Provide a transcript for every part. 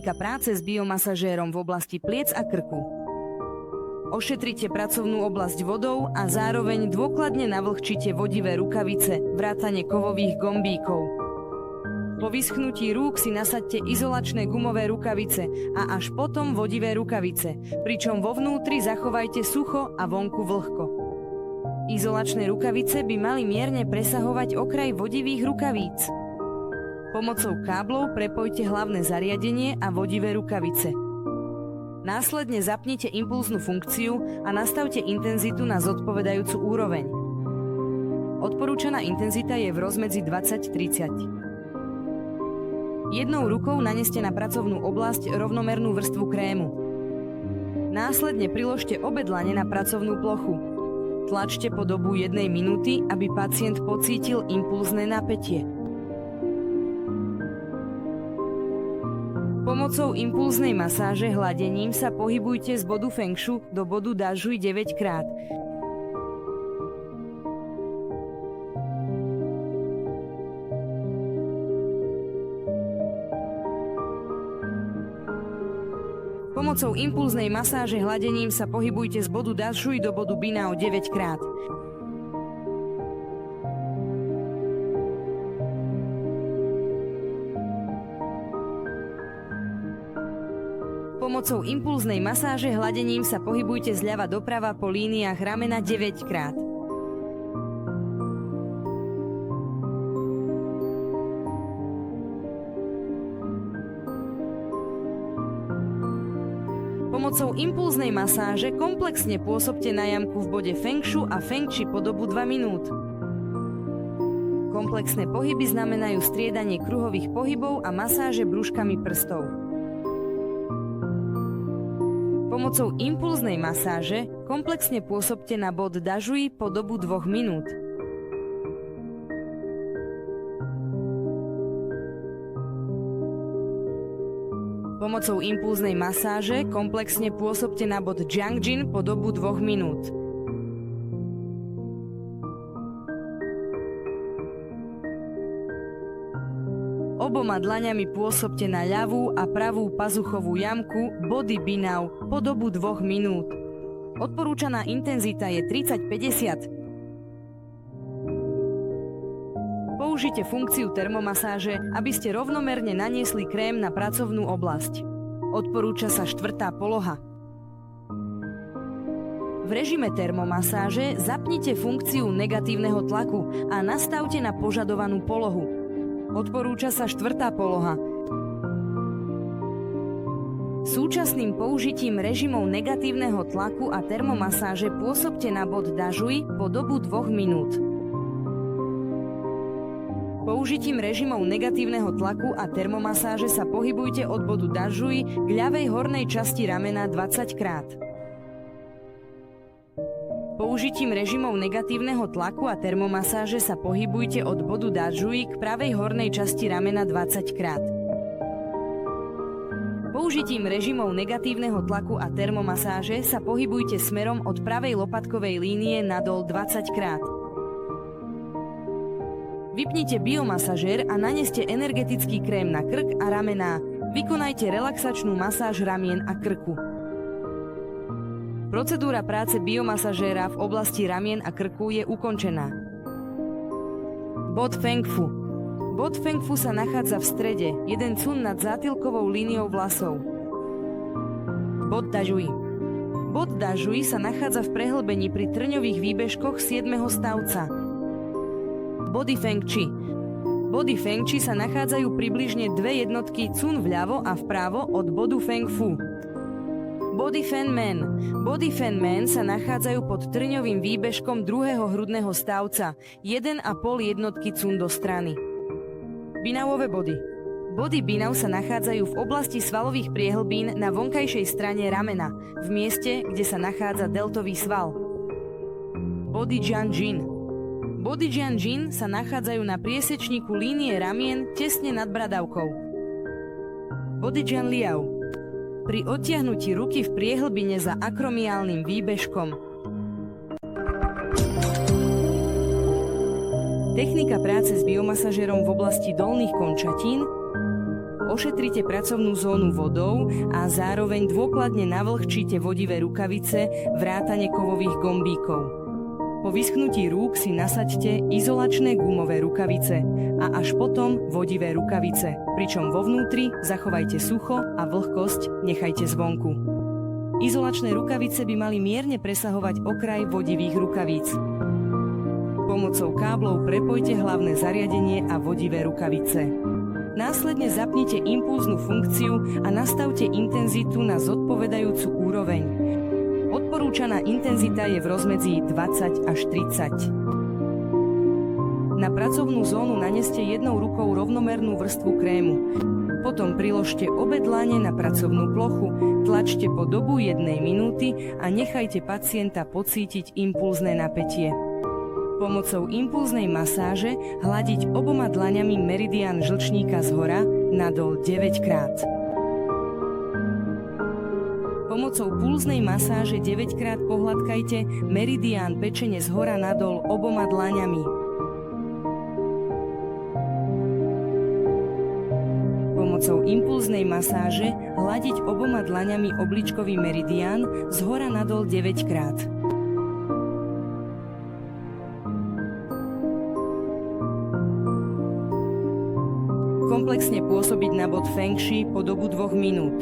Technika práce s biomasažérom v oblasti pliec a krku. Ošetrite pracovnú oblasť vodou a zároveň dôkladne navlhčite vodivé rukavice, vrátane kovových gombíkov. Po vyschnutí rúk si nasaďte izolačné gumové rukavice a až potom vodivé rukavice, pričom vo vnútri zachovajte sucho a vonku vlhko. Izolačné rukavice by mali mierne presahovať okraj vodivých rukavíc. Pomocou káblov prepojte hlavné zariadenie a vodivé rukavice. Následne zapnite impulznú funkciu a nastavte intenzitu na zodpovedajúcu úroveň. Odporúčaná intenzita je v rozmedzi 20-30. Jednou rukou naneste na pracovnú oblasť rovnomernú vrstvu krému. Následne priložte obe dlane na pracovnú plochu. Tlačte po dobu 1 minúty, aby pacient pocítil impulzné napätie. Pomocou impulznej masáže hladením sa pohybujte z bodu Feng Shui do bodu Da Shui 9 krát. Pomocou impulznej masáže hladením sa pohybujte z bodu Da Shui do bodu Binao 9 krát. Pomocou impulznej masáže hladením sa pohybujte zľava doprava po líniách ramena 9 krát. Pomocou impulznej masáže komplexne pôsobte na jamku v bode Feng Shui a Feng Qi po dobu 2 minút. Komplexné pohyby znamenajú striedanie kruhových pohybov a masáže brúškami prstov. Pomocou impulznej masáže komplexne pôsobte na bod Da Shui po dobu 2 minút. Pomocou impulznej masáže komplexne pôsobte na bod Jiang Jin po dobu 2 minút. Oboma dlaňami pôsobte na ľavú a pravú pazuchovú jamku body Binao po dobu 2 minút. Odporúčaná intenzita je 30-50. Použite funkciu termomasáže, aby ste rovnomerne naniesli krém na pracovnú oblasť. Odporúča sa 4. poloha. V režime termomasáže zapnite funkciu negatívneho tlaku a nastavte na požadovanú polohu. Odporúča sa 4. poloha. Súčasným použitím režimov negatívneho tlaku a termomasáže pôsobte na bod Da Shui po dobu 2 minút. Použitím režimov negatívneho tlaku a termomasáže sa pohybujte od bodu Da Shui k ľavej hornej časti ramena 20 krát. Použitím režimov negatívneho tlaku a termomasáže sa pohybujte od bodu Da Shui k pravej hornej časti ramena 20 krát. Použitím režimov negatívneho tlaku a termomasáže sa pohybujte smerom od pravej lopatkovej línie nadol 20 krát. Vypnite biomasažér a naneste energetický krém na krk a ramená. Vykonajte relaxačnú masáž ramien a krku. Procedúra práce biomasažéra v oblasti ramien a krku je ukončená. Bod Feng Fu. Bod Feng Fu sa nachádza v strede, jeden cun nad zátilkovou líniou vlasov. Bod Da Shui. Bod Da Shui sa nachádza v prehlbení pri trňových výbežkoch 7. stavca. Body Feng Qi. Body Feng Qi sa nachádzajú približne 2 jednotky cun vľavo a vpravo od bodu Feng Fu. Body Fan Man. Body Fan Man sa nachádzajú pod trňovým výbežkom 2. hrudného stavca, 1,5 jednotky cun do strany. Binaové body. Body Binao sa nachádzajú v oblasti svalových priehlbín na vonkajšej strane ramena, v mieste, kde sa nachádza deltový sval. Body Jiang Jin. Body Jiang Jin sa nachádzajú na priesečníku línie ramien tesne nad bradavkou. Body Jiang Liao. Pri odtiahnutí ruky v priehlbine za akromiálnym výbežkom. Technika práce s biomasažérom v oblasti dolných končatín. Ošetrite pracovnú zónu vodou a zároveň dôkladne navlhčite vodivé rukavice vrátane kovových gombíkov. Po vyschnutí rúk si nasaďte izolačné gumové rukavice a až potom vodivé rukavice, pričom vo vnútri zachovajte sucho a vlhkosť nechajte zvonku. Izolačné rukavice by mali mierne presahovať okraj vodivých rukavíc. Pomocou káblov prepojte hlavné zariadenie a vodivé rukavice. Následne zapnite impulznú funkciu a nastavte intenzitu na zodpovedajúcu úroveň. Odporúčaná intenzita je v rozmedzi 20 až 30. Na pracovnú zónu naneste jednou rukou rovnomernú vrstvu krému. Potom priložte obe dlane na pracovnú plochu, tlačte po dobu 1 minúty a nechajte pacienta pocítiť impulzné napätie. Pomocou impulznej masáže hladiť oboma dlaňami meridián žlčníka zhora nadol 9 krát. Pomocou pulznej masáže 9 krát pohľadkajte meridián pečene zhora nadol oboma dlaňami. Pomocou impulznej masáže hladiť oboma dlaňami obličkový meridián zhora nadol 9 krát. Komplexne pôsobiť na bod Feng Shui po dobu 2 minút.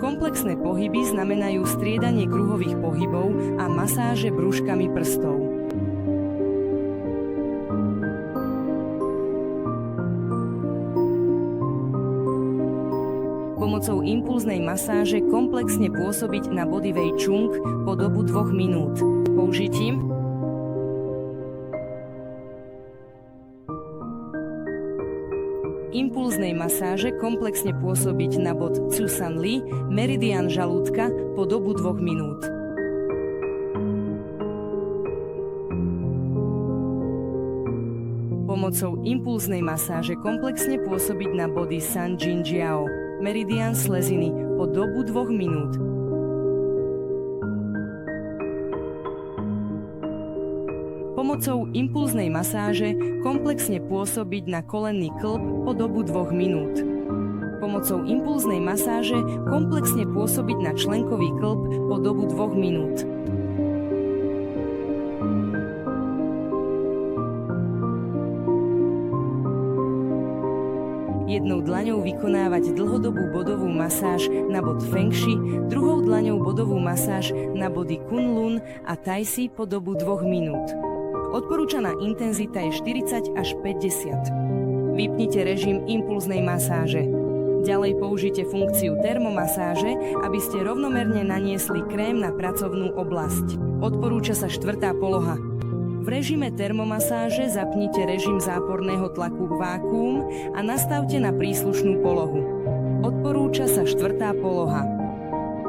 Komplexné pohyby znamenajú striedanie kruhových pohybov a masáže brúškami prstov. Pomocou impulznej masáže komplexne pôsobiť na body Wei Chun po dobu 2 minút. Použitím impulznej masáže komplexne pôsobiť na bod Tsu San Li, meridián žalúdka po dobu 2 minút. Pomocou impulznej masáže komplexne pôsobiť na body San Jin Jiao, meridián sleziny po dobu 2 minút. Pomocou impulznej masáže komplexne pôsobiť na kolenný kĺb po dobu 2 minút. Pomocou impulznej masáže komplexne pôsobiť na členkový kĺb po dobu 2 minút. Jednou dlaňou vykonávať dlhodobú bodovú masáž na bod Feng Shui, druhou dlaňou bodovú masáž na body Kunlun a Tai Si po dobu 2 minút. Odporúčaná intenzita je 40 až 50. Vypnite režim impulznej masáže. Ďalej použite funkciu termomasáže, aby ste rovnomerne naniesli krém na pracovnú oblasť. Odporúča sa 4. poloha. V režime termomasáže zapnite režim záporného tlaku vákuum a nastavte na príslušnú polohu. Odporúča sa 4. poloha.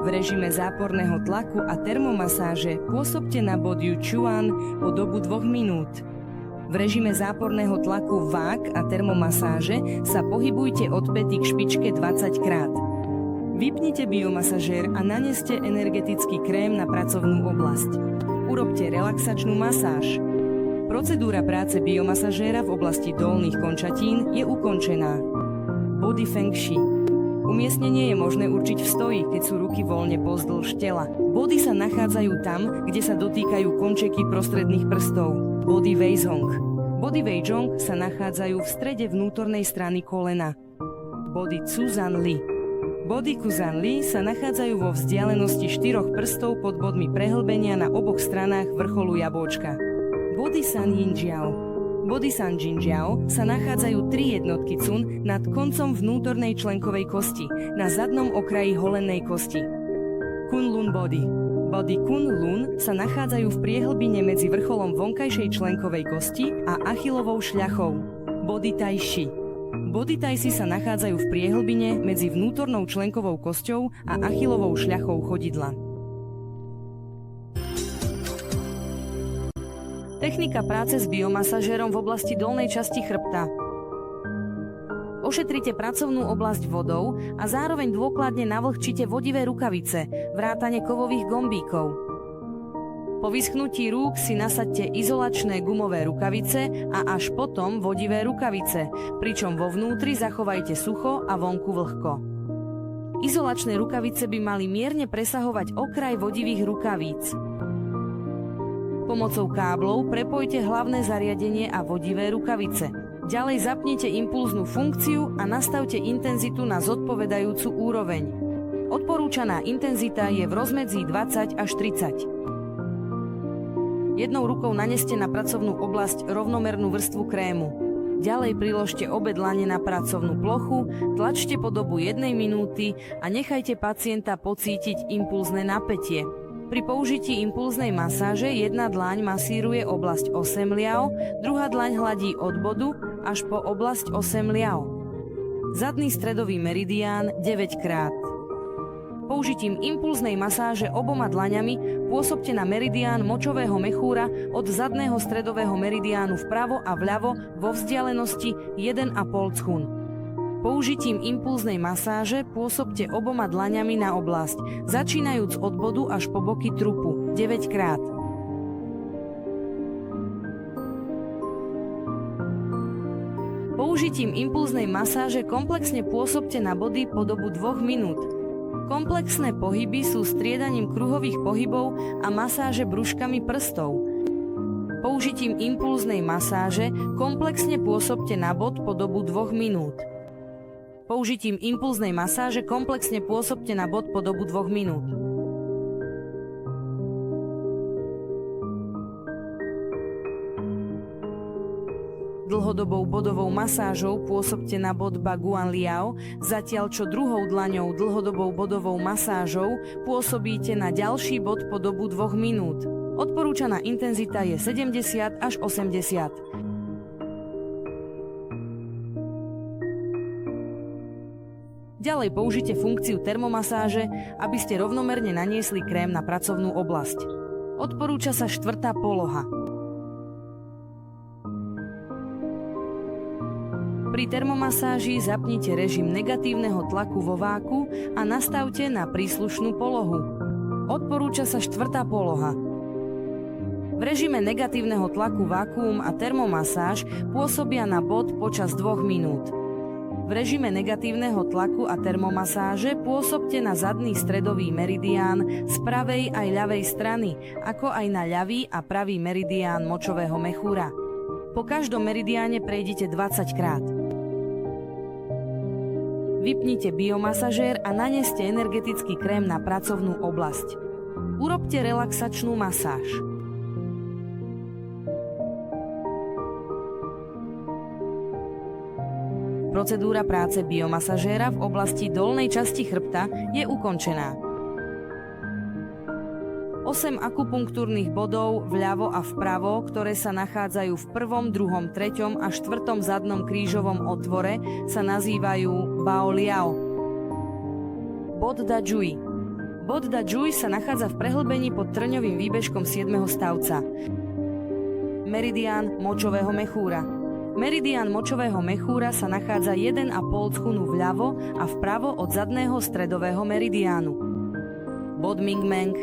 V režime záporného tlaku a termomasáže pôsobte na bod Yuchuan po dobu 2 minút. V režime záporného tlaku vák a termomasáže sa pohybujte od päty k špičke 20 krát. Vypnite biomasažér a naneste energetický krém na pracovnú oblasť. Urobte relaxačnú masáž. Procedúra práce biomasažéra v oblasti dolných končatín je ukončená. Body Feng Shui. Umiestnenie je možné určiť v stoji, keď sú ruky voľne pozdĺž tela. Body sa nachádzajú tam, kde sa dotýkajú končeky prostredných prstov. Body Wei Zhong. Body Wei Zhong sa nachádzajú v strede vnútornej strany kolena. Body Tsu San Li. Body Ku San Li sa nachádzajú vo vzdialenosti 4 prstov pod bodmi prehlbenia na oboch stranách vrcholu jabôčka. Body San Yin Jiao. Body San Jin Jiao sa nachádzajú 3 jednotky cun nad koncom vnútornej členkovej kosti, na zadnom okraji holennej kosti. Kunlun Body. Body Kunlun sa nachádzajú v priehlbine medzi vrcholom vonkajšej členkovej kosti a achilovou šľachou. Body Tai Chi. Body Tai Si sa nachádzajú v priehlbine medzi vnútornou členkovou kosťou a achilovou šľachou chodidla. Technika práce s biomasažérom v oblasti dolnej časti chrbta. Ošetrite pracovnú oblasť vodou a zároveň dôkladne navlhčite vodivé rukavice, vrátane kovových gombíkov. Po vyschnutí rúk si nasaďte izolačné gumové rukavice a až potom vodivé rukavice, pričom vo vnútri zachovajte sucho a vonku vlhko. Izolačné rukavice by mali mierne presahovať okraj vodivých rukavíc. Pomocou káblov prepojte hlavné zariadenie a vodivé rukavice. Ďalej zapnite impulznú funkciu a nastavte intenzitu na zodpovedajúcu úroveň. Odporúčaná intenzita je v rozmedzi 20 až 30. Jednou rukou naneste na pracovnú oblasť rovnomernú vrstvu krému. Ďalej priložte obe dlane na pracovnú plochu, tlačte po dobu 1 minúty a nechajte pacienta pocítiť impulzné napätie. Pri použití impulznej masáže jedna dlaň masíruje oblasť 8 liao, druhá dlaň hladí od bodu až po oblasť 8 liao. Zadný stredový meridián 9 krát. Použitím impulznej masáže oboma dlaňami pôsobte na meridián močového mechúra od zadného stredového meridiánu vpravo a vľavo vo vzdialenosti 1,5 cchun. Použitím impulznej masáže pôsobte oboma dlaňami na oblasť, začínajúc od bodu až po boky trupu 9 krát. Použitím impulznej masáže komplexne pôsobte na body po dobu 2 minút. Komplexné pohyby sú striedaním kruhových pohybov a masáže brúškami prstov. Použitím impulznej masáže komplexne pôsobte na bod po dobu 2 minút. Použitím impulznej masáže komplexne pôsobte na bod po dobu 2 minút. Dlhodobou bodovou masážou pôsobte na bod Baguan Liao, zatiaľ čo druhou dlaňou dlhodobou bodovou masážou pôsobíte na ďalší bod po dobu 2 minút. Odporúčaná intenzita je 70 až 80. Ďalej použite funkciu termomasáže, aby ste rovnomerne naniesli krém na pracovnú oblasť. Odporúča sa 4. poloha. Pri termomasáži zapnite režim negatívneho tlaku vo váku a nastavte na príslušnú polohu. Odporúča sa 4. poloha. V režime negatívneho tlaku vákuum a termomasáž pôsobia na bod počas 2 minút. V režime negatívneho tlaku a termomasáže pôsobte na zadný stredový meridián z pravej aj ľavej strany, ako aj na ľavý a pravý meridián močového mechúra. Po každom meridiáne prejdite 20 krát. Vypnite biomasažér a naneste energetický krém na pracovnú oblasť. Urobte relaxačnú masáž. Procedúra práce biomasažéra v oblasti dolnej časti chrbta je ukončená. 8 akupunktúrnych bodov vľavo a vpravo, ktoré sa nachádzajú v 1., 2., 3. a 4. zadnom krížovom otvore, sa nazývajú Bao Liao. Bod Da Jui. Bod Da Jui sa nachádza v prehlbení pod trňovým výbežkom 7. stavca. Meridián močového mechúra. Meridián močového mechúra sa nachádza 1,5 cchunu vľavo a vpravo od zadného stredového meridiánu. Bod Ming Meng.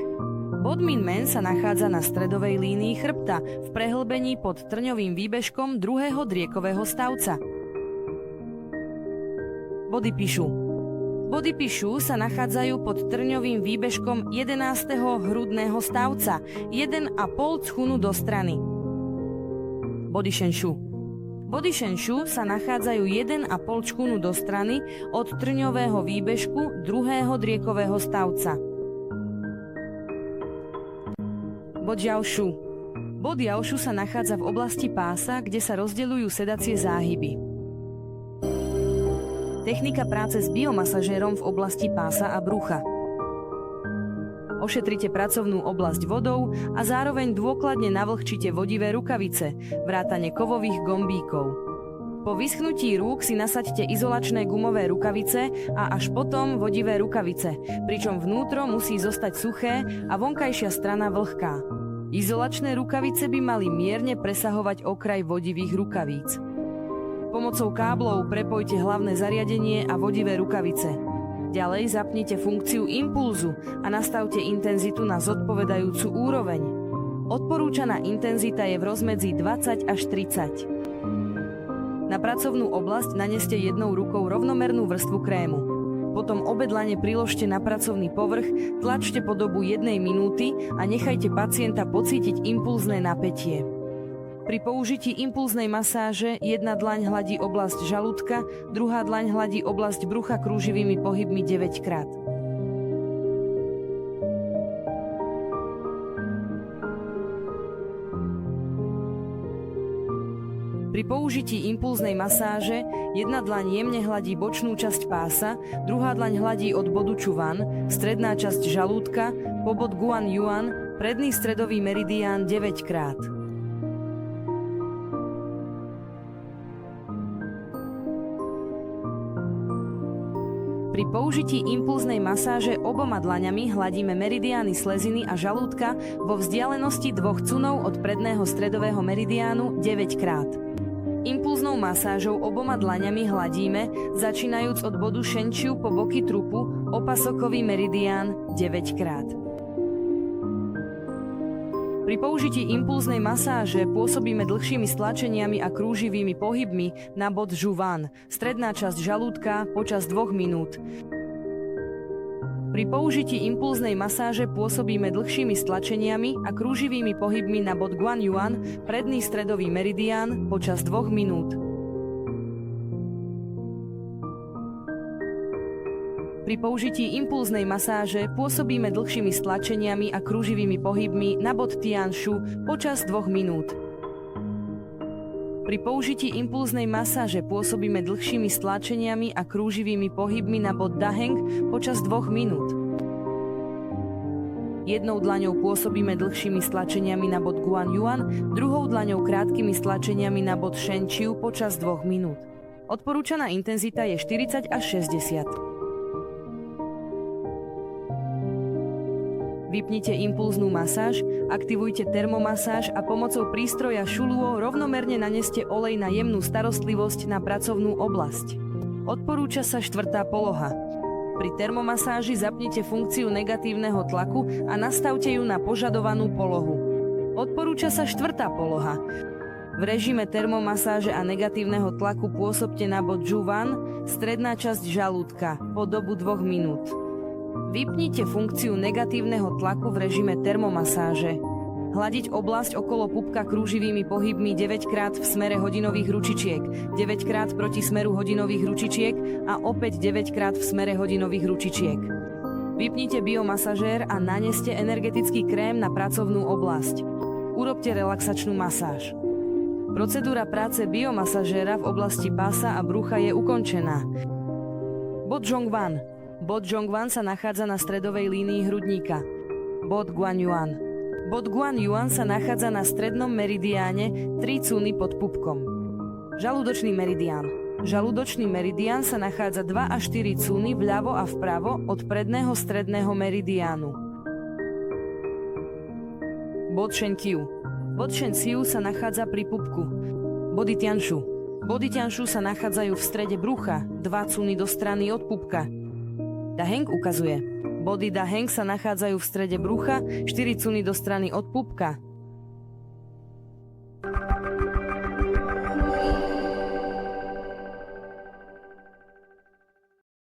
Bod Min Men sa nachádza na stredovej línii chrbta v prehlbení pod trňovým výbežkom 2. driekového stavca. Body Pišu. Body Pišu sa nachádzajú pod trňovým výbežkom 11. hrudného stavca 1,5 cchunu do strany. Body Shenshu. Body Shenshu sa nachádzajú 1,5 cchunu do strany od trňového výbežku 2. driekového stavca. Bod Jiaoshu. Bod Jiaoshu sa nachádza v oblasti pása, kde sa rozdeľujú sedacie záhyby. Technika práce s biomasažérom v oblasti pása a brucha. Ošetrite pracovnú oblasť vodou a zároveň dôkladne navlhčite vodivé rukavice, vrátane kovových gombíkov. Po vyschnutí rúk si nasaďte izolačné gumové rukavice a až potom vodivé rukavice, pričom vnútro musí zostať suché a vonkajšia strana vlhká. Izolačné rukavice by mali mierne presahovať okraj vodivých rukavíc. Pomocou káblov prepojte hlavné zariadenie a vodivé rukavice. Ďalej zapnite funkciu impulzu a nastavte intenzitu na zodpovedajúcu úroveň. Odporúčaná intenzita je v rozmedzi 20 až 30. Na pracovnú oblasť naneste jednou rukou rovnomernú vrstvu krému. Potom obe dlane priložte na pracovný povrch, tlačte po dobu 1 minúty a nechajte pacienta pocítiť impulzné napätie. Pri použití impulznej masáže jedna dlaň hladí oblasť žalúdka, druhá dlaň hladí oblasť brucha krúživými pohybmi 9 krát. Pri použití impulznej masáže jedna dlaň jemne hladí bočnú časť pása, druhá dlaň hladí od bodu Čuvan, stredná časť žalúdka, po bod Guan Yuan, predný stredový meridián 9 krát. Pri použití impulznej masáže oboma dlaňami hladíme meridiány sleziny a žalúdka vo vzdialenosti 2 cunov od predného stredového meridiánu 9 krát. Impulznou masážou oboma dlaňami hladíme, začínajúc od bodu šenčiu po boky trupu, opasokový meridián 9 krát. Pri použití impulznej masáže pôsobíme dlhšími stlačeniami a krúživými pohybmi na bod Žuvan, stredná časť žalúdka, počas 2 minút. Pri použití impulznej masáže pôsobíme dlhšími stlačeniami a krúživými pohybmi na bod Guan Yuan, predný stredový meridián, počas 2 minút. Pri použití impulznej masáže pôsobíme dlhšími stlačeniami a krúživými pohybmi na bod Tianshu počas 2 minút. Pri použití impulznej masáže pôsobíme dlhšími stlačeniami a krúživými pohybmi na bod Daheng počas 2 minút. Jednou dlaňou pôsobíme dlhšími stlačeniami na bod Guan Yuan, druhou dlaňou krátkými stlačeniami na bod Shenqiu počas 2 minút. Odporúčaná intenzita je 40 až 60. Vypnite impulznú masáž, aktivujte termomasáž a pomocou prístroja Shuluo rovnomerne naneste olej na jemnú starostlivosť na pracovnú oblasť. Odporúča sa 4. poloha. Pri termomasáži zapnite funkciu negatívneho tlaku a nastavte ju na požadovanú polohu. Odporúča sa 4. poloha. V režime termomasáže a negatívneho tlaku pôsobte na bod Žuvan, stredná časť žalúdka, po dobu 2 minút. Vypnite funkciu negatívneho tlaku v režime termomasáže. Hladiť oblasť okolo pupka krúživými pohybmi 9 krát v smere hodinových ručičiek, 9 krát proti smeru hodinových ručičiek a opäť 9 krát v smere hodinových ručičiek. Vypnite biomasažér a naneste energetický krém na pracovnú oblasť. Urobte relaxačnú masáž. Procedúra práce biomasažéra v oblasti pása a brucha je ukončená. Bod Zhongwan. Bod Zhongwan sa nachádza na stredovej línii hrudníka. Bod Guan Yuan. Bod Guan Yuan sa nachádza na strednom meridiáne 3 cuny pod pupkom. Žalúdočný meridián. Žalúdočný meridián sa nachádza 2 až 4 cuny vľavo a vpravo od predného stredného meridiánu. Bod Shenqiu. Bod Shenqiu sa nachádza pri pupku. Body Tianshu. Body Tianshu sa nachádzajú v strede brucha, 2 cuny do strany od pupka. Daheng ukazuje. Body Daheng sa nachádzajú v strede brucha, 4 cuny do strany od pupka.